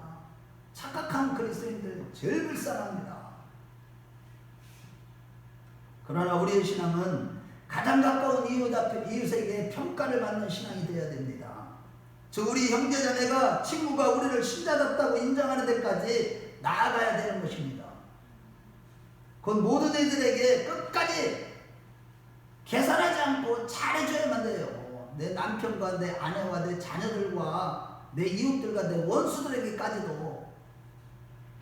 착각한 그리스도인들 제일 불쌍합니다. 그러나 우리의 신앙은 가장 가까운 이웃에게 평가를 받는 신앙이 되어야 됩니다. 즉 우리 형제자매가 친구가 우리를 신자답다고 인정하는 데까지 나아가야 되는 것입니다. 그건 모든 이들에게 끝까지 계산하지 않고 잘해줘야만 돼요. 내 남편과 내 아내와 내 자녀들과 내 이웃들과 내 원수들에게까지도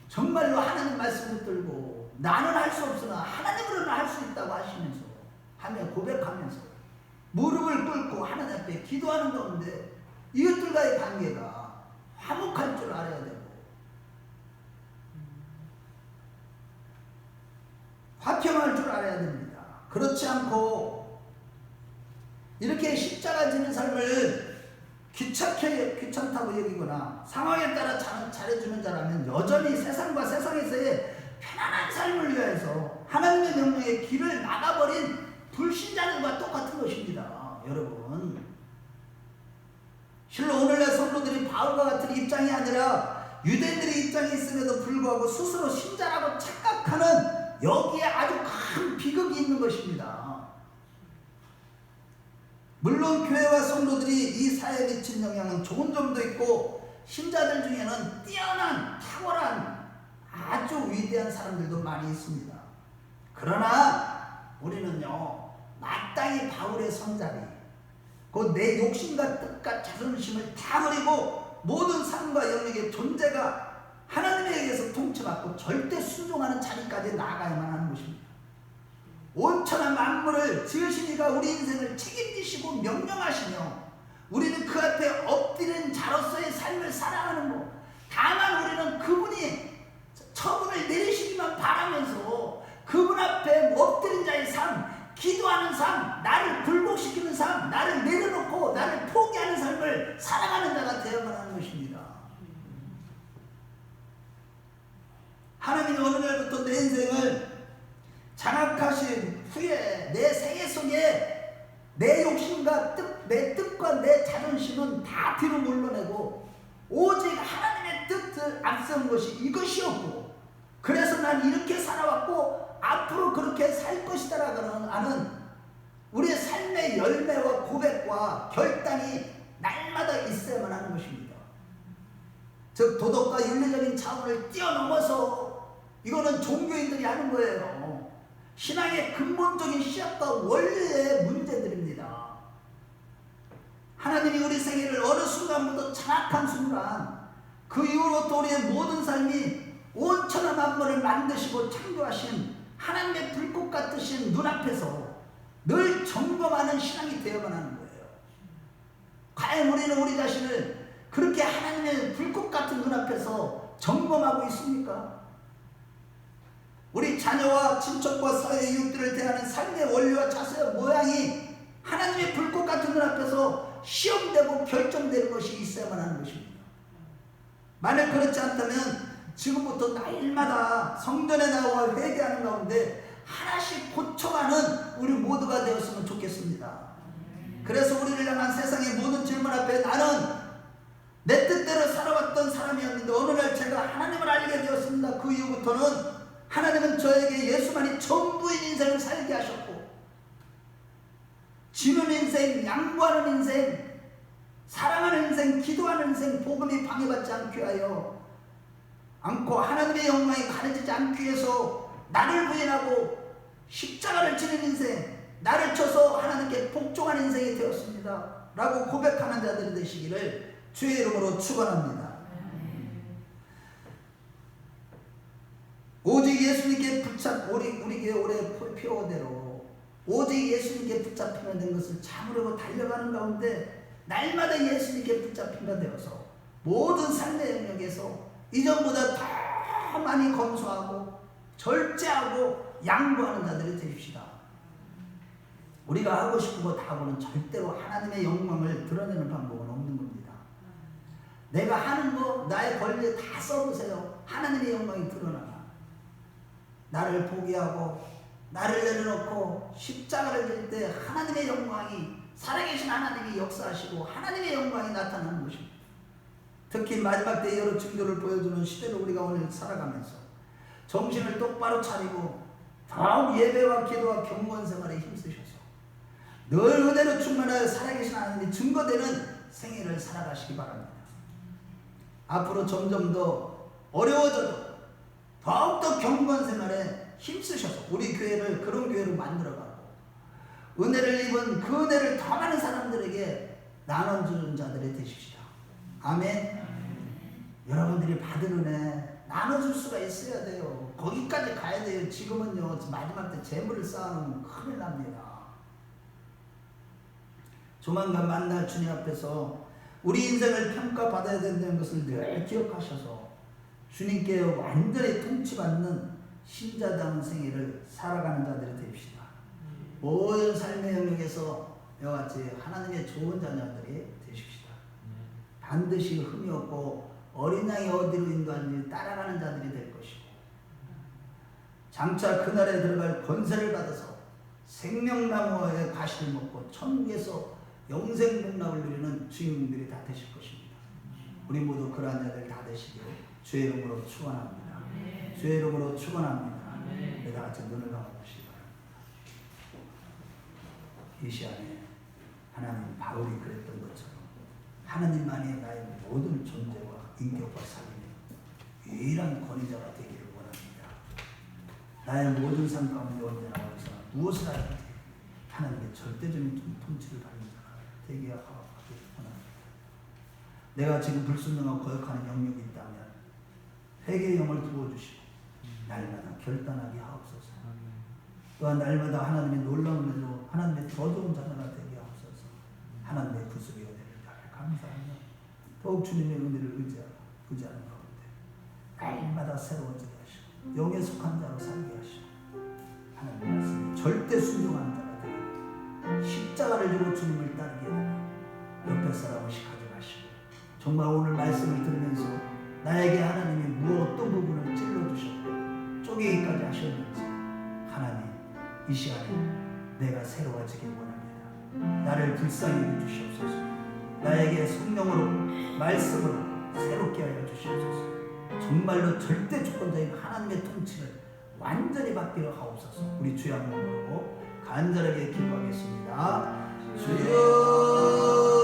정말로 하나님 말씀 붙들고 나는 할 수 없으나 하나님으로는 할 수 있다고 하시면서 하며 고백하면서 무릎을 꿇고 하나님 앞에 기도하는 가운데 이웃들과의 관계가 화목할 줄 알아야 되고 화평할 줄 알아야 됩니다. 그렇지 않고 이렇게 십자가 지는 삶을 귀찮다고 여기거나 상황에 따라 잘해주는 자라면 여전히 세상과 세상에서의 편안한 삶을 위해서 하나님의 명령에 길을 막아버린 불신자들과 똑같은 것입니다. 여러분, 실로 오늘날 성도들이 바울과 같은 입장이 아니라 유대인들의 입장이 있음에도 불구하고 스스로 신자라고 착각하는 여기에 아주 큰 비극이 있는 것입니다. 물론 교회와 성도들이 이 사회에 미친 영향은 좋은 점도 있고 신자들 중에는 뛰어난 탁월한 아주 위대한 사람들도 많이 있습니다. 그러나 우리는요 마땅히 바울의 선자리 곧 내 욕심과 뜻과 자존심을 다 버리고 모든 삶과 영역의 존재가 하나님에 의해서 통치받고 절대 순종하는 자리까지 나아가야만 하는 것입니다. 온천한 만물을 지으신 이가 우리 인생을 책임지시고 명령하시며 우리는 그 앞에 엎드린 자로서의 삶을 살아가는 것, 다만 우리는 그분이 처분을 내리시기만 바라면서 그분 앞에 엎드린 자의 삶, 기도하는 삶, 나를 굴복시키는 삶, 나를 내려놓고 나를 포기하는 삶을 살아가는 자가 되어야만 하는 것입니다. 하나님이 어느 날부터 내 인생을 장악하신 후에 내 생애 속에 내 욕심과 내 뜻과 내 자존심은 다 뒤로 물러내고 오직 하나님의 뜻을 앞세운 것이 이것이었고 그래서 난 이렇게 살아왔고 앞으로 그렇게 살 것이다라고 하는 우리의 삶의 열매와 고백과 결단이 날마다 있어야만 하는 것입니다. 즉 도덕과 윤리적인 차원을 뛰어넘어서 이거는 종교인들이 하는 거예요. 신앙의 근본적인 시작과 원리의 문제들입니다. 하나님이 우리 생애를 어느 순간부터 장악한 순간 그 이후로부터 우리의 모든 삶이 온천한 만물을 만드시고 창조하신 하나님의 불꽃 같으신 눈앞에서 늘 점검하는 신앙이 되어야만 하는 거예요. 과연 우리는 우리 자신을 그렇게 하나님의 불꽃 같은 눈앞에서 점검하고 있습니까? 우리 자녀와 친척과 사회 이웃들을 대하는 삶의 원리와 자세와 모양이 하나님의 불꽃 같은 눈앞에서 시험되고 결정되는 것이 있어야만 하는 것입니다. 만약 그렇지 않다면 지금부터 날마다 성전에 나와 회개하는 가운데 하나씩 고쳐가는 우리 모두가 되었으면 좋겠습니다. 그래서 우리를 향한 세상의 모든 질문 앞에 나는 내 뜻대로 살아왔던 사람이었는데 어느 날 제가 하나님을 알게 되었습니다. 그 이후부터는 하나님은 저에게 예수만이 전부인 인생을 살게 하셨고 지는 인생, 양보하는 인생, 사랑하는 인생, 기도하는 인생, 복음이 방해받지 않고 하나님의 영광이 가려지지 않기 위해서 나를 부인하고 십자가를 지는 인생, 나를 쳐서 하나님께 복종하는 인생이 되었습니다 라고 고백하는 자들이 되시기를 주의 이름으로 축원합니다. 오직 예수님께 우리 교회 표어대로 오직 예수님께 붙잡히면 된 것을 참으려고 달려가는 가운데 날마다 예수님께 붙잡힌 바 되어서 모든 삶의 영역에서 이전보다 더 많이 검소하고 절제하고 양보하는 자들이 되십시다. 우리가 하고 싶은 거 다 하고는 절대로 하나님의 영광을 드러내는 방법은 없는 겁니다. 내가 하는 거 나의 권리에 다 써보세요. 하나님의 영광이 드러나나. 나를 포기하고 나를 내려놓고 십자가를 질 때 하나님의 영광이, 살아계신 하나님이 역사하시고 하나님의 영광이 나타나는 것입니다. 특히 마지막 때 여러 증거를 보여주는 시대를 우리가 오늘 살아가면서 정신을 똑바로 차리고 더욱 예배와 기도와 경건 생활에 힘쓰셔서 늘 은혜로 충만하여 살아계신 하나님이 증거되는 생애를 살아가시기 바랍니다. 앞으로 점점 더 어려워져도 더욱더 경건 생활에 힘쓰셔서 우리 교회를 그런 교회로 만들어가고 은혜를 입은 그 은혜를 더 많은 사람들에게 나눠주는 자들이 되십시다. 아멘. 여러분들이 받은 은혜 나눠줄 수가 있어야 돼요. 거기까지 가야 돼요. 지금은요, 마지막 때 재물을 쌓아놓으면 큰일 납니다. 조만간 만날 주님 앞에서 우리 인생을 평가받아야 된다는 것을 늘 기억하셔서 주님께 완전히 통치받는 신자다운 생애를 살아가는 자들이 되십시다. 모든 삶의 영역에서 이와 같이 하나님의 좋은 자녀들이 되십시다. 반드시 흠이 없고 어린 양이 어디로 인도하는지 따라가는 자들이 될 것이고, 장차 그날에 들어갈 권세를 받아서 생명나무의 가시를 먹고 천국에서 영생 복락을 누리는 주인공들이 다 되실 것입니다. 우리 모두 그러한 자들 다 되시기를 주의 이름으로 축원합니다. 주의 이름으로 축원합니다. 우리 다 같이 눈을 감아보시기 바랍니다. 이 시간에 하나님, 바울이 그랬던 것처럼 하나님만이 나의 모든 존재와 인격과 삶의 유일한 권위자가 되기를 원합니다. 나의 모든 삶 가운데 언제나 어디서나 무엇을 하든지 하나님의 절대적인 통치를 받는 자가 되게 하기를 원합니다. 내가 지금 불순종하고 거역하는 영역이 있다면 회개의 영을 부어주시고 날마다 결단하게 하옵소서. 또한 날마다 하나님의 놀라운 은혜로 하나님의 더 좋은 자녀가 되게 하옵소서. 하나님의 구속의 은혜를 늘 감사하며 더욱 주님의 은혜를 의지하는 가운데 날마다 새로워지게 하시고 영에 속한 자로 살게 하시고 하나님의 말씀에 절대 순종하는 자가 되게, 십자가를 지고 주님을 따르게 되고 옆에 사람 없이 가져가시고, 정말 오늘 말씀을 들으면서 나에게 하나님이 어떤 부분을 찔러주셨고 쪼개기까지 하셨는지 하나님, 이 시간에 내가 새로워지길 원합니다. 나를 불쌍히 여겨주시옵소서. 나에게 성령으로 말씀으로 새롭게 하여 주시옵소서. 정말로 절대 주권자인 하나님의 통치를 완전히 받기로 하옵소서. 우리 주의 한번 부르고 간절하게 기도하겠습니다. 주여